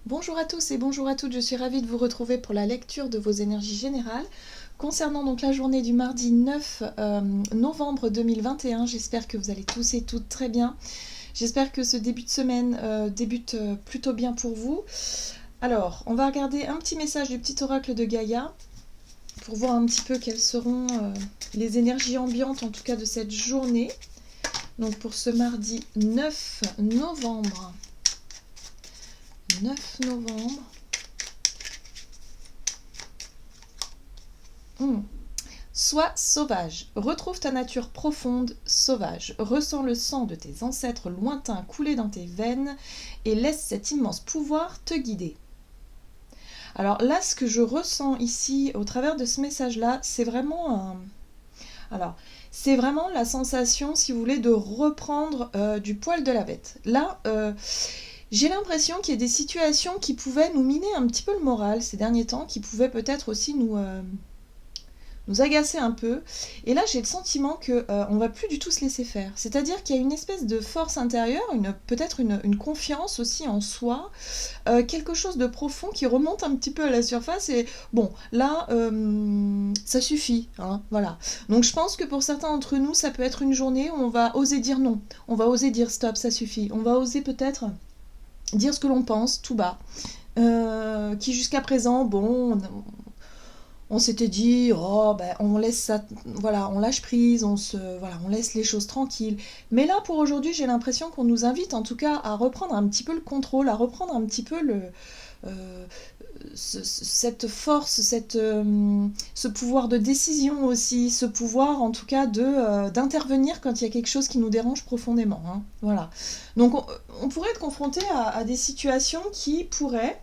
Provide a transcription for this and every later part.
Bonjour à tous et bonjour à toutes, je suis ravie de vous retrouver pour la lecture de vos énergies générales. Concernant donc la journée du mardi 9 novembre 2021, j'espère que vous allez tous et toutes très bien. J'espère que ce début de semaine débute plutôt bien pour vous. Alors, on va regarder un petit message du petit oracle de Gaïa pour voir un petit peu quelles seront les énergies ambiantes en tout cas de cette journée. Donc pour ce mardi 9 novembre. 9 novembre. Sois sauvage, retrouve ta nature profonde, sauvage, ressens le sang de tes ancêtres lointains couler dans tes veines et laisse cet immense pouvoir te guider. Alors là, ce que je ressens ici au travers de ce message-là, c'est vraiment un... Alors, c'est vraiment la sensation, si vous voulez, de reprendre du poil de la bête. Là, j'ai l'impression qu'il y a des situations qui pouvaient nous miner un petit peu le moral ces derniers temps, qui pouvaient peut-être aussi nous agacer un peu. Et là, j'ai le sentiment que on va plus du tout se laisser faire. C'est-à-dire qu'il y a une espèce de force intérieure, peut-être une confiance aussi en soi, quelque chose de profond qui remonte un petit peu à la surface. Et bon, là, ça suffit, hein, voilà. Donc, je pense que pour certains d'entre nous, ça peut être une journée où on va oser dire non. On va oser dire stop, ça suffit. On va oser peut-être dire ce que l'on pense tout bas. Qui jusqu'à présent, bon, on s'était dit, oh, ben, on laisse ça, voilà, on lâche prise, voilà, on laisse les choses tranquilles. Mais là, pour aujourd'hui, j'ai l'impression qu'on nous invite, en tout cas, à reprendre un petit peu le contrôle, à reprendre un petit peu euh, cette force, ce pouvoir de décision aussi, ce pouvoir, en tout cas, d'intervenir quand il y a quelque chose qui nous dérange profondément. Hein, voilà. Donc, on pourrait être confronté à des situations qui pourraient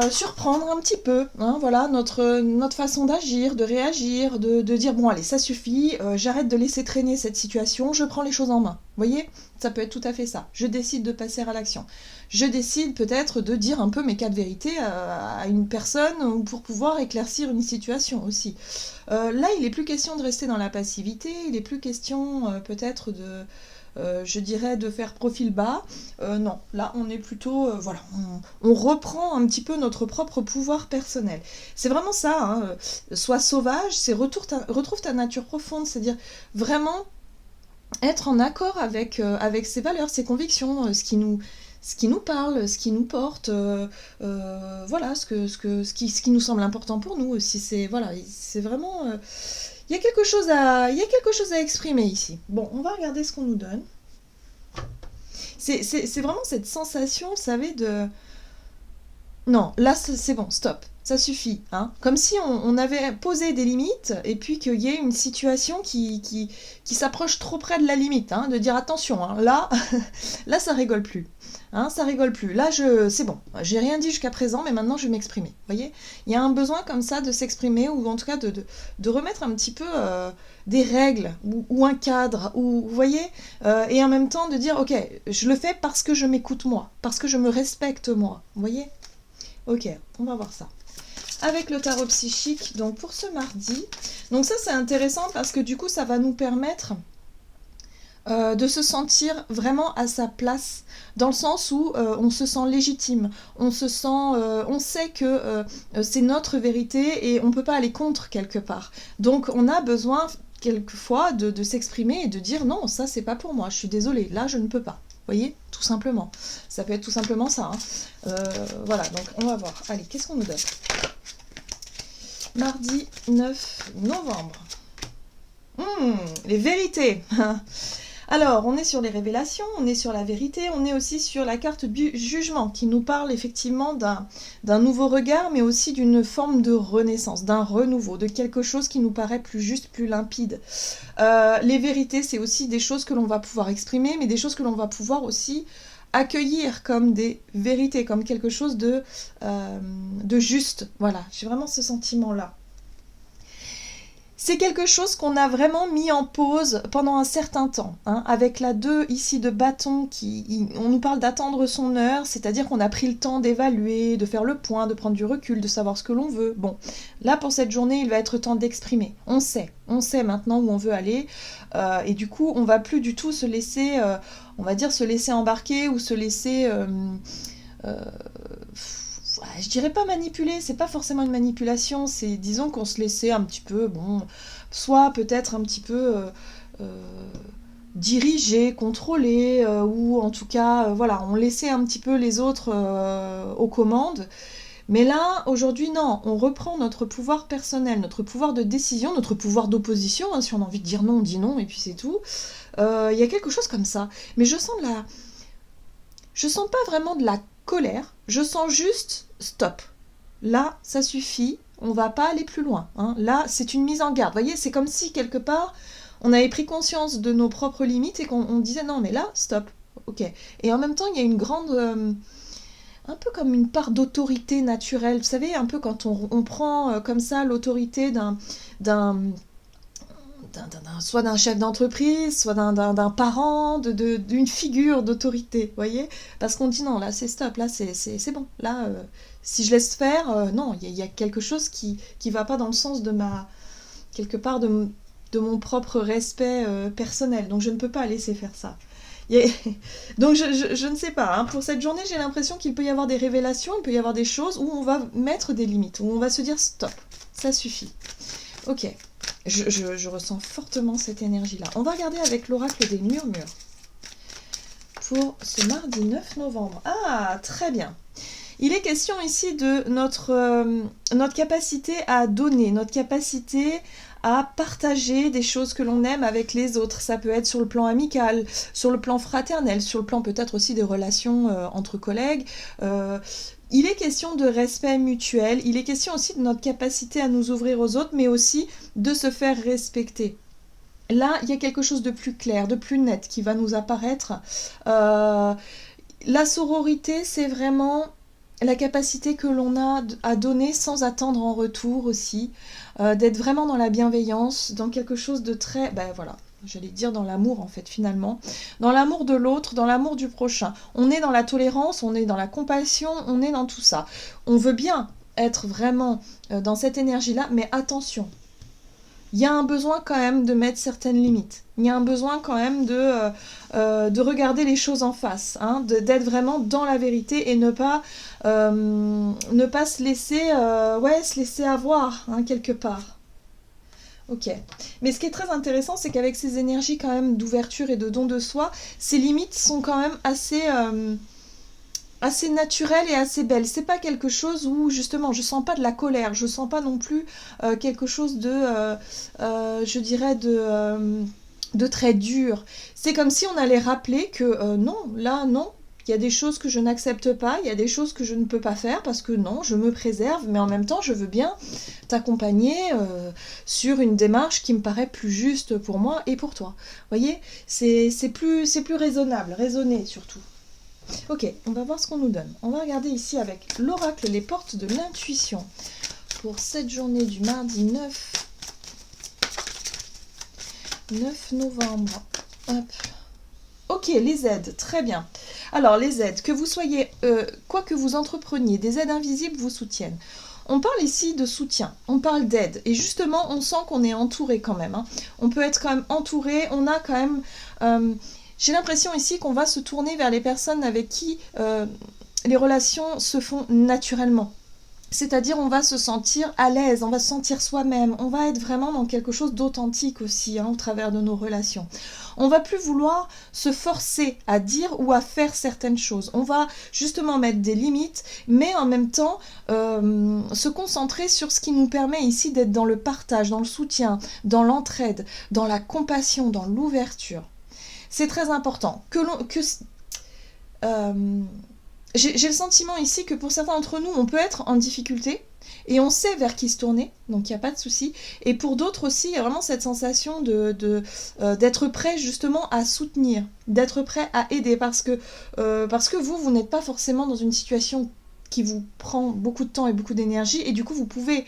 surprendre un petit peu, hein, voilà, notre façon d'agir, de réagir, de dire bon allez ça suffit, j'arrête de laisser traîner cette situation, je prends les choses en main. Vous voyez, ça peut être tout à fait ça. Je décide de passer à l'action. Je décide peut-être de dire un peu mes cas de vérité à une personne pour pouvoir éclaircir une situation aussi. Là, il n'est plus question de rester dans la passivité, il n'est plus question peut-être je dirais de faire profil bas. Non, là on est plutôt, voilà, on reprend un petit peu notre propre pouvoir personnel. C'est vraiment ça, hein, sois sauvage, c'est retrouve ta nature profonde, c'est-à-dire vraiment être en accord avec ses valeurs, ses convictions, ce qui nous parle, ce qui nous porte, voilà, ce qui nous semble important pour nous aussi. C'est vraiment, il y a quelque chose à exprimer ici. Bon, on va regarder ce qu'on nous donne. C'est vraiment cette sensation, vous savez, de... Non, là c'est bon, stop, ça suffit. Hein. Comme si on avait posé des limites et puis qu'il y ait une situation qui s'approche trop près de la limite, hein, de dire attention, hein, là, là ça rigole plus. Hein, ça rigole plus. Là, c'est bon, j'ai rien dit jusqu'à présent, mais maintenant je vais m'exprimer. Vous voyez, il y a un besoin comme ça de s'exprimer ou en tout cas de remettre un petit peu des règles ou un cadre, ou, vous voyez, et en même temps de dire ok, je le fais parce que je m'écoute moi, parce que je me respecte moi. Vous voyez. Ok, on va voir ça. Avec le tarot psychique, donc pour ce mardi. Donc ça c'est intéressant parce que du coup ça va nous permettre de se sentir vraiment à sa place, dans le sens où on se sent légitime, on sait que c'est notre vérité et on ne peut pas aller contre quelque part. Donc on a besoin quelquefois de s'exprimer et de dire non, ça c'est pas pour moi, je suis désolée, là je ne peux pas. Vous voyez, tout simplement. Ça peut être tout simplement ça. Hein. Voilà, donc on va voir. Allez, qu'est-ce qu'on nous donne? Mardi 9 novembre. Les vérités. Alors, on est sur les révélations, on est sur la vérité, on est aussi sur la carte du jugement qui nous parle effectivement d'un nouveau regard, mais aussi d'une forme de renaissance, d'un renouveau, de quelque chose qui nous paraît plus juste, plus limpide. Les vérités, c'est aussi des choses que l'on va pouvoir exprimer, mais des choses que l'on va pouvoir aussi accueillir comme des vérités, comme quelque chose de juste. Voilà, j'ai vraiment ce sentiment-là. C'est quelque chose qu'on a vraiment mis en pause pendant un certain temps, hein, avec la 2 ici de bâton, on nous parle d'attendre son heure, c'est-à-dire qu'on a pris le temps d'évaluer, de faire le point, de prendre du recul, de savoir ce que l'on veut. Bon, là pour cette journée, il va être temps d'exprimer. On sait maintenant où on veut aller, et du coup, on va plus du tout se laisser, on va dire, se laisser embarquer ou se laisser... je dirais pas manipuler, c'est pas forcément une manipulation, c'est disons qu'on se laissait un petit peu, bon, soit peut-être un petit peu diriger, contrôler, ou en tout cas, voilà, on laissait un petit peu les autres aux commandes. Mais là, aujourd'hui, non, on reprend notre pouvoir personnel, notre pouvoir de décision, notre pouvoir d'opposition, hein, si on a envie de dire non, on dit non, et puis c'est tout. Il y a quelque chose comme ça. Mais je sens pas vraiment de la colère, je sens juste stop. Là, ça suffit, on va pas aller plus loin, hein. Là, c'est une mise en garde. Vous voyez, c'est comme si quelque part, on avait pris conscience de nos propres limites et qu'on disait non, mais là, stop. Ok. Et en même temps, il y a une grande, un peu comme une part d'autorité naturelle. Vous savez, un peu quand on prend comme ça l'autorité d'un soit d'un chef d'entreprise, soit d'un parent, d'une figure d'autorité, voyez. Parce qu'on dit non, là c'est stop, là c'est bon. Là, si je laisse faire, non, il y a quelque chose qui va pas dans le sens de quelque part de mon propre respect personnel. Donc je ne peux pas laisser faire ça. Donc je ne sais pas, hein. Pour cette journée, j'ai l'impression qu'il peut y avoir des révélations, il peut y avoir des choses où on va mettre des limites, où on va se dire stop, ça suffit. Ok, je ressens fortement cette énergie-là. On va regarder avec l'oracle des murmures pour ce mardi 9 novembre. Ah, très bien. Il est question ici de notre capacité à donner, notre capacité à partager des choses que l'on aime avec les autres. Ça peut être sur le plan amical, sur le plan fraternel, sur le plan peut-être aussi des relations entre collègues. Il est question de respect mutuel, il est question aussi de notre capacité à nous ouvrir aux autres, mais aussi de se faire respecter. Là, il y a quelque chose de plus clair, de plus net qui va nous apparaître. La sororité, c'est vraiment la capacité que l'on a à donner sans attendre en retour aussi, d'être vraiment dans la bienveillance, dans quelque chose de très... Ben voilà, j'allais dire dans l'amour en fait finalement, dans l'amour de l'autre, dans l'amour du prochain. On est dans la tolérance, on est dans la compassion, on est dans tout ça. On veut bien être vraiment dans cette énergie-là, mais attention, il y a un besoin quand même de mettre certaines limites. Il y a un besoin quand même de regarder les choses en face, hein, d'être vraiment dans la vérité et ne pas se laisser avoir, hein, quelque part. Ok. Mais ce qui est très intéressant, c'est qu'avec ces énergies quand même d'ouverture et de don de soi, ces limites sont quand même assez naturelle et assez belle. C'est pas quelque chose où justement je sens pas de la colère, je sens pas non plus quelque chose je dirais de très dur. C'est comme si on allait rappeler que non, là non. Il y a des choses que je n'accepte pas, il y a des choses que je ne peux pas faire parce que non, je me préserve, mais en même temps, je veux bien t'accompagner sur une démarche qui me paraît plus juste pour moi et pour toi. Vous voyez, c'est plus raisonnable, raisonné surtout. Ok, on va voir ce qu'on nous donne. On va regarder ici avec l'oracle les portes de l'intuition pour cette journée du mardi 9 novembre. Hop. Ok, les aides, très bien. Alors, les aides, que vous soyez, quoi que vous entrepreniez, des aides invisibles vous soutiennent. On parle ici de soutien, on parle d'aide. Et justement, on sent qu'on est entouré quand même, hein. On peut être quand même entouré, on a quand même... j'ai l'impression ici qu'on va se tourner vers les personnes avec qui les relations se font naturellement. C'est-à-dire on va se sentir à l'aise, on va se sentir soi-même, on va être vraiment dans quelque chose d'authentique aussi, hein, au travers de nos relations. On va plus vouloir se forcer à dire ou à faire certaines choses. On va justement mettre des limites, mais en même temps se concentrer sur ce qui nous permet ici d'être dans le partage, dans le soutien, dans l'entraide, dans la compassion, dans l'ouverture. C'est très important. J'ai le sentiment ici que pour certains d'entre nous, on peut être en difficulté et on sait vers qui se tourner, donc il n'y a pas de souci. Et pour d'autres aussi, il y a vraiment cette sensation d'être prêt justement à soutenir, d'être prêt à aider, parce que vous n'êtes pas forcément dans une situation qui vous prend beaucoup de temps et beaucoup d'énergie, et du coup vous pouvez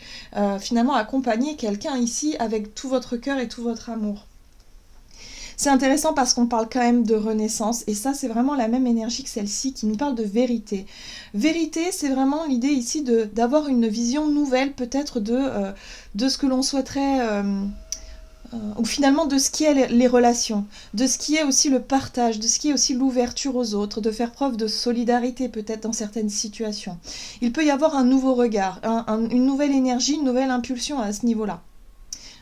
finalement accompagner quelqu'un ici avec tout votre cœur et tout votre amour. C'est intéressant parce qu'on parle quand même de renaissance, et ça c'est vraiment la même énergie que celle-ci qui nous parle de vérité. Vérité, c'est vraiment l'idée ici d'avoir une vision nouvelle peut-être de ce que l'on souhaiterait, ou finalement de ce qui est les relations, de ce qui est aussi le partage, de ce qui est aussi l'ouverture aux autres, de faire preuve de solidarité peut-être dans certaines situations. Il peut y avoir un nouveau regard, une nouvelle énergie, une nouvelle impulsion à ce niveau-là.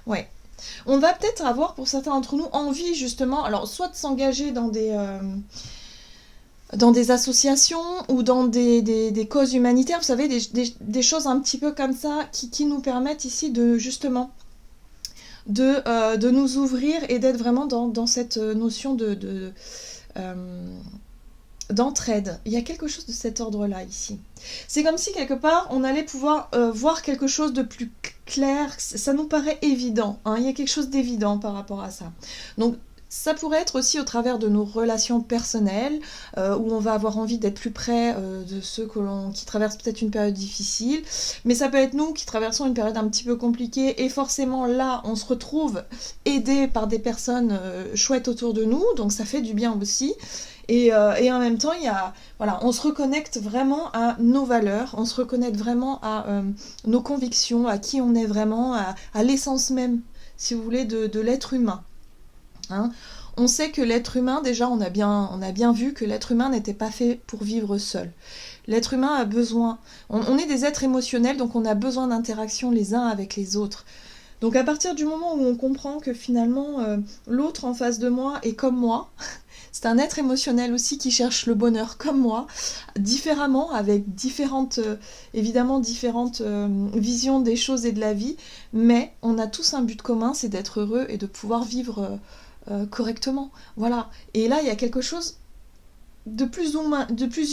Ouais. On va peut-être avoir pour certains d'entre nous envie justement, alors soit de s'engager dans des associations ou dans des causes humanitaires, vous savez, des choses un petit peu comme ça qui nous permettent ici de justement de nous ouvrir et d'être vraiment dans cette notion d'entraide. Il y a quelque chose de cet ordre-là ici. C'est comme si quelque part on allait pouvoir voir quelque chose de plus clair, ça nous paraît évident, hein. Il y a quelque chose d'évident par rapport à ça. Donc ça pourrait être aussi au travers de nos relations personnelles, où on va avoir envie d'être plus près de ceux qui traversent peut-être une période difficile, mais ça peut être nous qui traversons une période un petit peu compliquée, et forcément là, on se retrouve aidé par des personnes chouettes autour de nous, donc ça fait du bien aussi. Et en même temps, voilà, on se reconnecte vraiment à nos valeurs, on se reconnecte vraiment à nos convictions, à qui on est vraiment, à l'essence même, si vous voulez, de l'être humain. Hein. On sait que l'être humain, déjà, on a bien vu que l'être humain n'était pas fait pour vivre seul. L'être humain a besoin, on est des êtres émotionnels, donc on a besoin d'interaction les uns avec les autres. Donc à partir du moment où on comprend que finalement l'autre en face de moi est comme moi, c'est un être émotionnel aussi qui cherche le bonheur comme moi, différemment, avec différentes visions des choses et de la vie, mais on a tous un but commun, c'est d'être heureux et de pouvoir vivre correctement. Voilà. Et là, il y a quelque chose de plus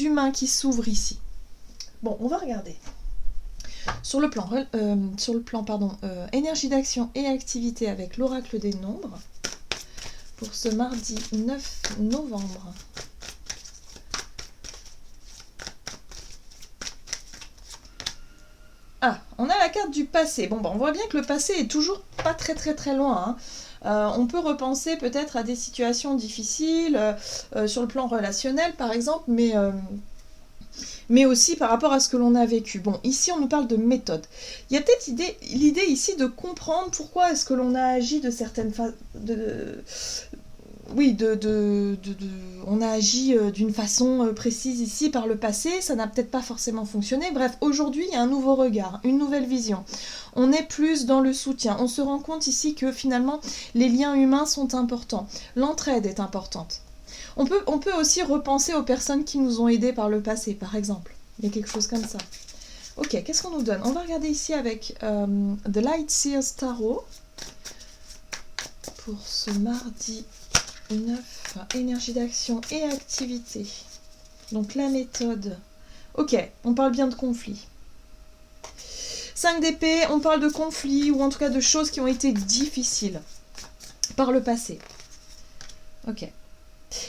humain qui s'ouvre ici. Bon, on va regarder. Sur le plan énergie d'action et activité avec l'oracle des nombres, pour ce mardi 9 novembre. Ah, on a la carte du passé. Bon, on voit bien que le passé est toujours pas très très très loin, hein. On peut repenser peut-être à des situations difficiles, sur le plan relationnel par exemple, mais aussi par rapport à ce que l'on a vécu. Bon, ici on nous parle de méthode. Il y a peut-être l'idée ici de comprendre pourquoi est-ce que l'on a agi de certaines façons. On a agi d'une façon précise ici par le passé, ça n'a peut-être pas forcément fonctionné. Bref, aujourd'hui, il y a un nouveau regard, une nouvelle vision. On est plus dans le soutien. On se rend compte ici que finalement, les liens humains sont importants. L'entraide est importante. On peut aussi repenser aux personnes qui nous ont aidés par le passé, par exemple. Il y a quelque chose comme ça. Ok, qu'est-ce qu'on nous donne? On va regarder ici avec The Light Seers Tarot pour ce mardi 9, énergie d'action et activité. Donc la méthode. Ok, on parle bien de conflit. 5 d'épée, on parle de conflit, ou en tout cas de choses qui ont été difficiles par le passé. Ok.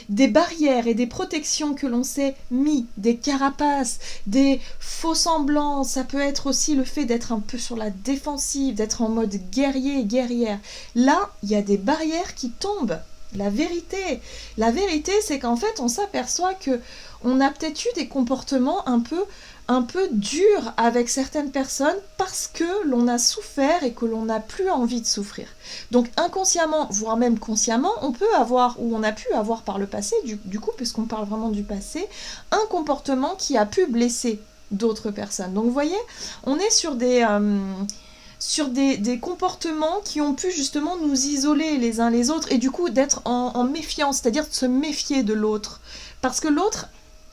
Des barrières et des protections que l'on s'est mis, des carapaces, des faux semblants, ça peut être aussi le fait d'être un peu sur la défensive, d'être en mode guerrier et guerrière. Là, il y a des barrières qui tombent. La vérité, c'est qu'en fait, on s'aperçoit que on a peut-être eu des comportements un peu durs avec certaines personnes parce que l'on a souffert et que l'on n'a plus envie de souffrir. Donc inconsciemment, voire même consciemment, on peut avoir, ou on a pu avoir par le passé, du coup, puisqu'on parle vraiment du passé, un comportement qui a pu blesser d'autres personnes. Donc vous voyez, on est sur des comportements qui ont pu justement nous isoler les uns les autres et du coup d'être en méfiance, c'est-à-dire de se méfier de l'autre. Parce que l'autre,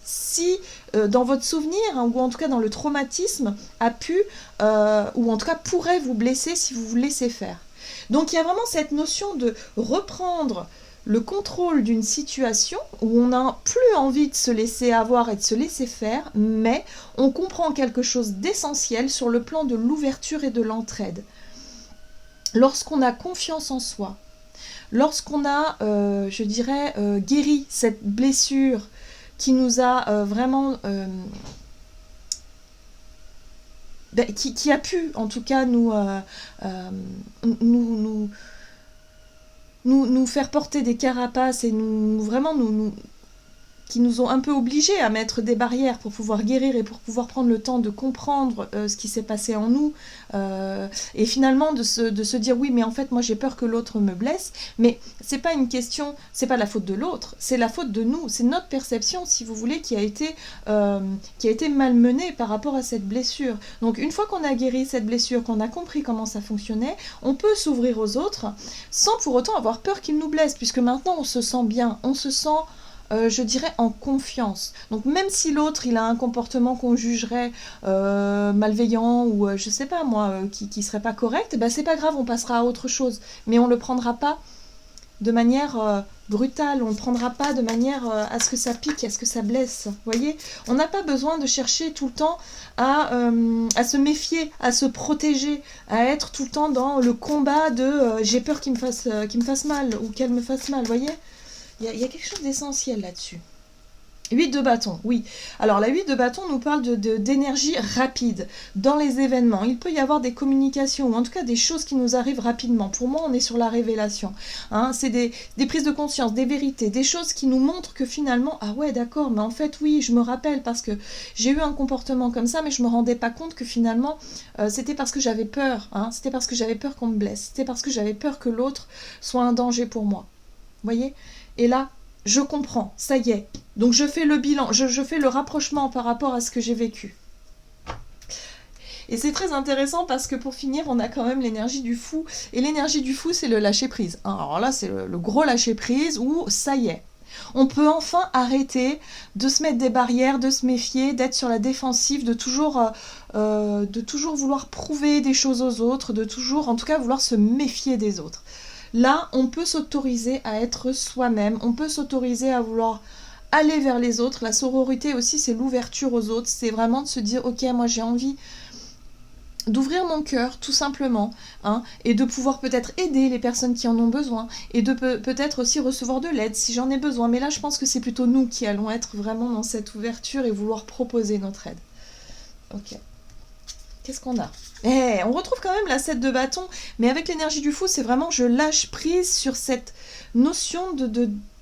si dans votre souvenir, hein, ou en tout cas dans le traumatisme, a pu, ou en tout cas pourrait vous blesser si vous vous laissez faire. Donc il y a vraiment cette notion de reprendre le contrôle d'une situation où on n'a plus envie de se laisser avoir et de se laisser faire, mais on comprend quelque chose d'essentiel sur le plan de l'ouverture et de l'entraide. Lorsqu'on a confiance en soi, lorsqu'on a, guéri cette blessure qui nous a vraiment qui a pu en tout cas nous, nous, nous faire porter des carapaces et vraiment qui nous ont un peu obligés à mettre des barrières pour pouvoir guérir et pour pouvoir prendre le temps de comprendre ce qui s'est passé en nous, et finalement de se dire oui, mais en fait moi j'ai peur que l'autre me blesse, mais c'est pas une question, c'est pas la faute de l'autre, c'est la faute de nous, c'est notre perception, si vous voulez, qui a été malmenée par rapport à cette blessure. Donc une fois qu'on a guéri cette blessure, qu'on a compris comment ça fonctionnait, on peut s'ouvrir aux autres sans pour autant avoir peur qu'ils nous blessent, puisque maintenant on se sent bien, on se sent je dirais en confiance. Donc même si l'autre il a un comportement qu'on jugerait malveillant ou je sais pas moi qui serait pas correct, ben c'est pas grave, on passera à autre chose. Mais on le prendra pas de manière brutale, on le prendra pas de manière à ce que ça pique, à ce que ça blesse. Vous voyez, on n'a pas besoin de chercher tout le temps à se méfier, à se protéger, à être tout le temps dans le combat de j'ai peur qu'il me fasse mal ou qu'elle me fasse mal. Vous voyez, il y a quelque chose d'essentiel là-dessus. 8 de bâton, oui. Alors la 8 de bâton nous parle d'énergie rapide dans les événements. Il peut y avoir des communications ou en tout cas des choses qui nous arrivent rapidement. Pour moi, on est sur la révélation. Hein, c'est des prises de conscience, des vérités, des choses qui nous montrent que finalement, ah ouais d'accord, mais en fait oui, je me rappelle parce que j'ai eu un comportement comme ça, mais je me rendais pas compte que finalement c'était parce que j'avais peur. Hein, c'était parce que j'avais peur qu'on me blesse. C'était parce que j'avais peur que l'autre soit un danger pour moi. Vous voyez ? Et là, je comprends, ça y est. Donc je fais le bilan, je fais le rapprochement par rapport à ce que j'ai vécu. Et c'est très intéressant parce que pour finir, on a quand même l'énergie du fou. Et l'énergie du fou, c'est le lâcher-prise. Alors là, c'est le gros lâcher-prise où ça y est. On peut enfin arrêter de se mettre des barrières, de se méfier, d'être sur la défensive, de toujours vouloir prouver des choses aux autres, de toujours, en tout cas, vouloir se méfier des autres. Là, on peut s'autoriser à être soi-même, on peut s'autoriser à vouloir aller vers les autres. La sororité aussi, c'est l'ouverture aux autres, c'est vraiment de se dire, ok, moi j'ai envie d'ouvrir mon cœur, tout simplement, hein, et de pouvoir peut-être aider les personnes qui en ont besoin, et de peut-être aussi recevoir de l'aide si j'en ai besoin. Mais là, je pense que c'est plutôt nous qui allons être vraiment dans cette ouverture et vouloir proposer notre aide. Ok. Qu'est-ce qu'on a ? On retrouve quand même la 7 de bâton, mais avec l'énergie du fou, c'est vraiment je lâche prise sur cette notion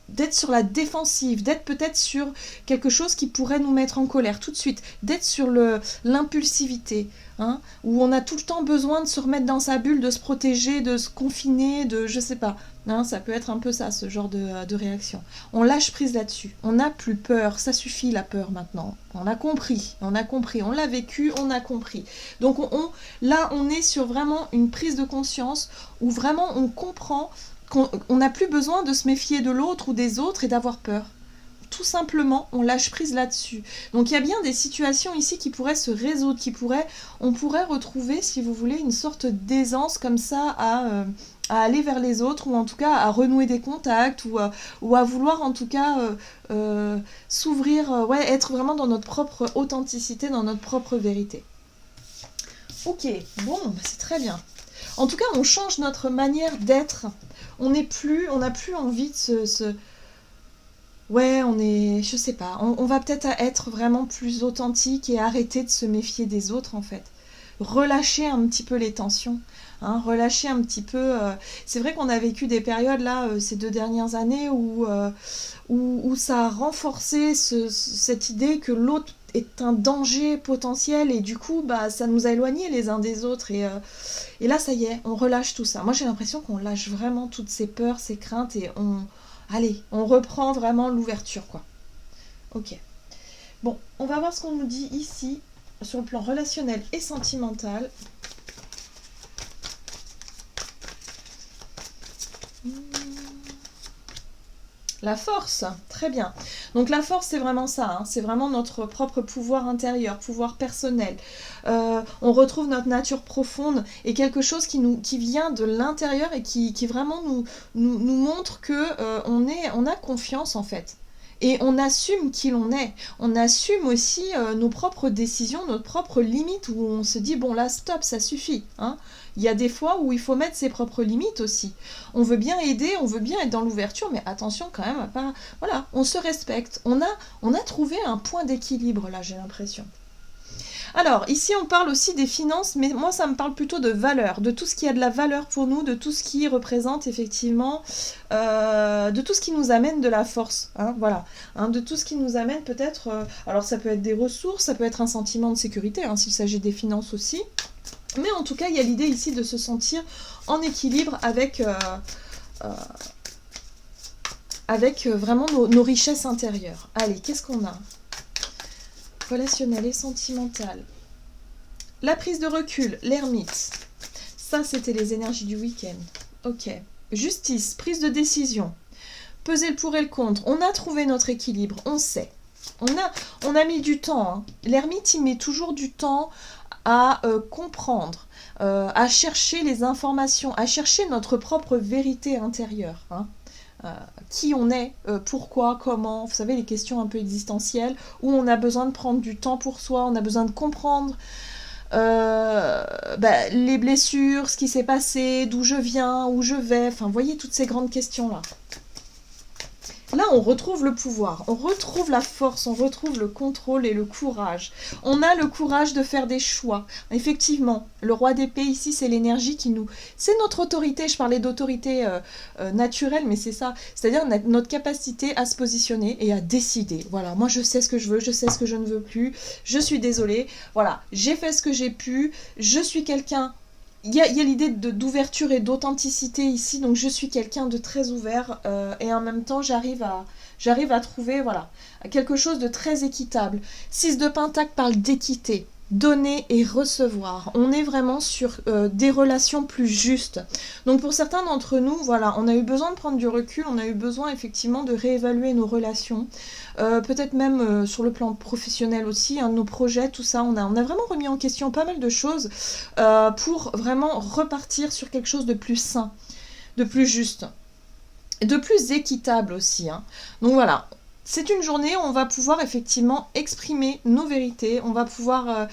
d'être sur la défensive, d'être peut-être sur quelque chose qui pourrait nous mettre en colère tout de suite, d'être sur l'impulsivité, hein, où on a tout le temps besoin de se remettre dans sa bulle, de se protéger, de se confiner, de je sais pas. Hein, ça peut être un peu ça, ce genre de réaction. On lâche prise là-dessus. On n'a plus peur. Ça suffit, la peur, maintenant. On a compris. On l'a vécu, on a compris. Donc là, on est sur vraiment une prise de conscience où vraiment on comprend qu'on n'a plus besoin de se méfier de l'autre ou des autres et d'avoir peur. Tout simplement, on lâche prise là-dessus. Donc il y a bien des situations ici qui pourraient se résoudre, on pourrait retrouver, si vous voulez, une sorte d'aisance comme ça à aller vers les autres, ou en tout cas à renouer des contacts, ou à vouloir en tout cas s'ouvrir, être vraiment dans notre propre authenticité, dans notre propre vérité. Ok, bon, c'est très bien. En tout cas, on change notre manière d'être. On n'a plus envie de je sais pas, on va peut-être être vraiment plus authentique et arrêter de se méfier des autres en fait. Relâcher un petit peu les tensions, hein, relâcher un petit peu. C'est vrai qu'on a vécu des périodes là, ces 2 dernières années où ça a renforcé cette idée que l'autre est un danger potentiel et du coup ça nous a éloignés les uns des autres et là ça y est, on relâche tout ça. Moi j'ai l'impression qu'on lâche vraiment toutes ces peurs, ces craintes et on reprend vraiment l'ouverture, quoi. Ok. Bon, on va voir ce qu'on nous dit ici, sur le plan relationnel et sentimental. La force, très bien. Donc la force, c'est vraiment ça, hein, c'est vraiment notre propre pouvoir intérieur, pouvoir personnel. On retrouve notre nature profonde et quelque chose qui vient de l'intérieur et qui vraiment nous montre que on a confiance en fait. Et on assume qui l'on est. On assume aussi nos propres décisions, notre propre limite, où on se dit, bon là, stop, ça suffit. Hein. Il y a des fois où il faut mettre ses propres limites aussi. On veut bien aider, on veut bien être dans l'ouverture, mais attention quand même à pas... Voilà, on se respecte. On a trouvé un point d'équilibre, là, j'ai l'impression. Alors, ici, on parle aussi des finances, mais moi, ça me parle plutôt de valeur, de tout ce qui a de la valeur pour nous, de tout ce qui représente effectivement, de tout ce qui nous amène de la force, hein, voilà, hein, de tout ce qui nous amène peut-être, alors ça peut être des ressources, ça peut être un sentiment de sécurité, hein, s'il s'agit des finances aussi, mais en tout cas, il y a l'idée ici de se sentir en équilibre avec vraiment nos richesses intérieures. Allez, qu'est-ce qu'on a? Relationnel et sentimental. La prise de recul, l'ermite. Ça, c'était les énergies du week-end. Ok. Justice, prise de décision. Peser le pour et le contre. On a trouvé notre équilibre, on sait. On a mis du temps. Hein. L'ermite, il met toujours du temps à comprendre, à chercher les informations, à chercher notre propre vérité intérieure. Hein. Qui on est, pourquoi, comment, vous savez, les questions un peu existentielles, où on a besoin de prendre du temps pour soi, on a besoin de comprendre les blessures, ce qui s'est passé, d'où je viens, où je vais, enfin, vous voyez toutes ces grandes questions-là. Là, on retrouve le pouvoir, on retrouve la force, on retrouve le contrôle et le courage. On a le courage de faire des choix. Effectivement, le roi d'épée ici, c'est l'énergie qui nous... C'est notre autorité, je parlais d'autorité naturelle, mais c'est ça. C'est-à-dire notre capacité à se positionner et à décider. Voilà, moi je sais ce que je veux, je sais ce que je ne veux plus, je suis désolée. Voilà, j'ai fait ce que j'ai pu, je suis quelqu'un... Il y a l'idée d'ouverture et d'authenticité ici, donc je suis quelqu'un de très ouvert et en même temps j'arrive à trouver voilà, quelque chose de très équitable. 6 de Pentacle parle d'équité, donner et recevoir. On est vraiment sur des relations plus justes. Donc pour certains d'entre nous, voilà, on a eu besoin de prendre du recul, on a eu besoin effectivement de réévaluer nos relations. Peut-être même sur le plan professionnel aussi, hein, nos projets, tout ça, on a vraiment remis en question pas mal de choses pour vraiment repartir sur quelque chose de plus sain, de plus juste, de plus équitable aussi. Hein. Donc voilà, c'est une journée où on va pouvoir effectivement exprimer nos vérités, on va pouvoir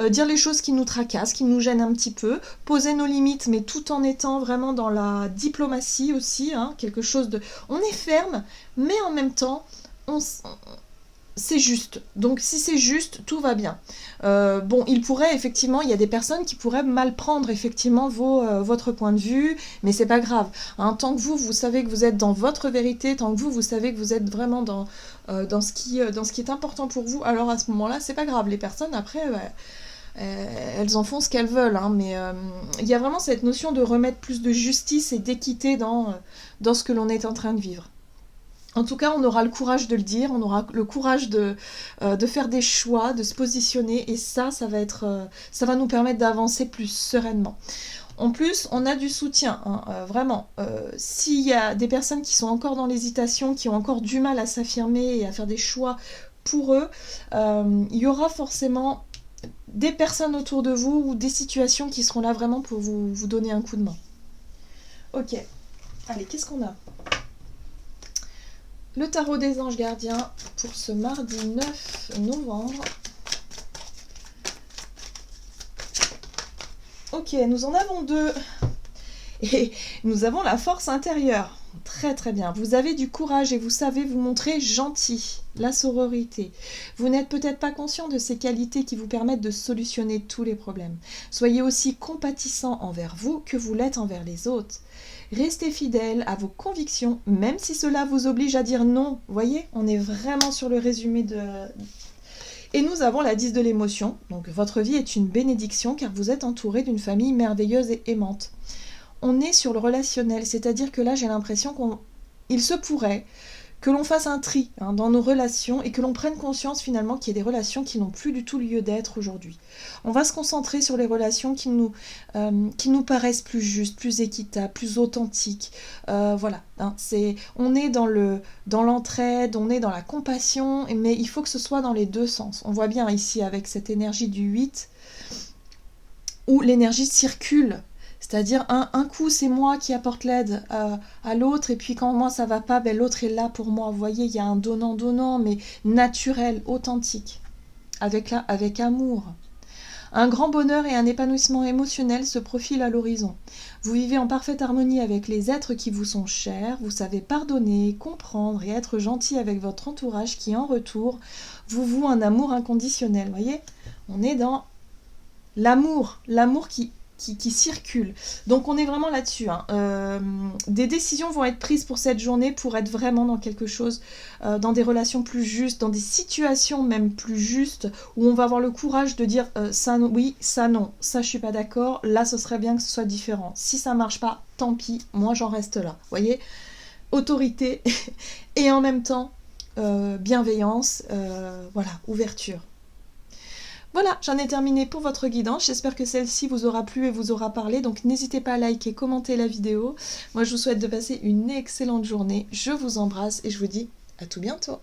dire les choses qui nous tracassent, qui nous gênent un petit peu, poser nos limites, mais tout en étant vraiment dans la diplomatie aussi, hein, quelque chose de... On est ferme, mais en même temps, c'est juste. Donc si c'est juste, tout va bien. Bon, il y a des personnes qui pourraient mal prendre effectivement votre point de vue, mais c'est pas grave. Hein, tant que vous savez que vous êtes dans votre vérité, tant que vous savez que vous êtes vraiment dans ce qui est important pour vous, alors à ce moment-là, c'est pas grave. Les personnes, après, elles en font ce qu'elles veulent. Hein, mais il y a vraiment cette notion de remettre plus de justice et d'équité dans ce que l'on est en train de vivre. En tout cas, on aura le courage de le dire, on aura le courage de faire des choix, de se positionner, et ça va nous permettre d'avancer plus sereinement. En plus, on a du soutien, hein, vraiment. S'il y a des personnes qui sont encore dans l'hésitation, qui ont encore du mal à s'affirmer et à faire des choix pour eux, il y aura forcément des personnes autour de vous ou des situations qui seront là vraiment pour vous donner un coup de main. Ok, allez, qu'est-ce qu'on a ? Le tarot des anges gardiens pour ce mardi 9 novembre. Ok, nous en avons 2. Et nous avons la force intérieure. Très très bien. Vous avez du courage et vous savez vous montrer gentil. La sororité. Vous n'êtes peut-être pas conscient de ces qualités qui vous permettent de solutionner tous les problèmes. Soyez aussi compatissant envers vous que vous l'êtes envers les autres. Restez fidèle à vos convictions, même si cela vous oblige à dire non. Vous voyez, on est vraiment sur le résumé de... Et nous avons la 10 de l'émotion. Donc votre vie est une bénédiction car vous êtes entouré d'une famille merveilleuse et aimante. On est sur le relationnel, c'est-à-dire que là j'ai l'impression qu'il se pourrait que l'on fasse un tri dans nos relations et que l'on prenne conscience finalement qu'il y a des relations qui n'ont plus du tout lieu d'être aujourd'hui. On va se concentrer sur les relations qui nous paraissent plus justes, plus équitables, plus authentiques. Voilà, on est dans l'entraide, on est dans la compassion, mais il faut que ce soit dans les deux sens. On voit bien ici avec cette énergie du 8 où l'énergie circule. C'est-à-dire, un coup, c'est moi qui apporte l'aide à l'autre, et puis quand moi, ça va pas, l'autre est là pour moi. Vous voyez, il y a un donnant-donnant, mais naturel, authentique, avec amour. Un grand bonheur et un épanouissement émotionnel se profilent à l'horizon. Vous vivez en parfaite harmonie avec les êtres qui vous sont chers, vous savez pardonner, comprendre et être gentil avec votre entourage qui, en retour, vous voue un amour inconditionnel. Vous voyez ? On est dans l'amour qui circule. Donc on est vraiment là-dessus. Hein. Des décisions vont être prises pour cette journée pour être vraiment dans quelque chose, dans des relations plus justes, dans des situations même plus justes, où on va avoir le courage de dire ça oui, ça non, ça je suis pas d'accord, là ce serait bien que ce soit différent. Si ça marche pas, tant pis, moi j'en reste là. Vous voyez, autorité et en même temps bienveillance, voilà, ouverture. Voilà, j'en ai terminé pour votre guidance. J'espère que celle-ci vous aura plu et vous aura parlé. Donc n'hésitez pas à liker, commenter la vidéo. Moi, je vous souhaite de passer une excellente journée. Je vous embrasse et je vous dis à tout bientôt.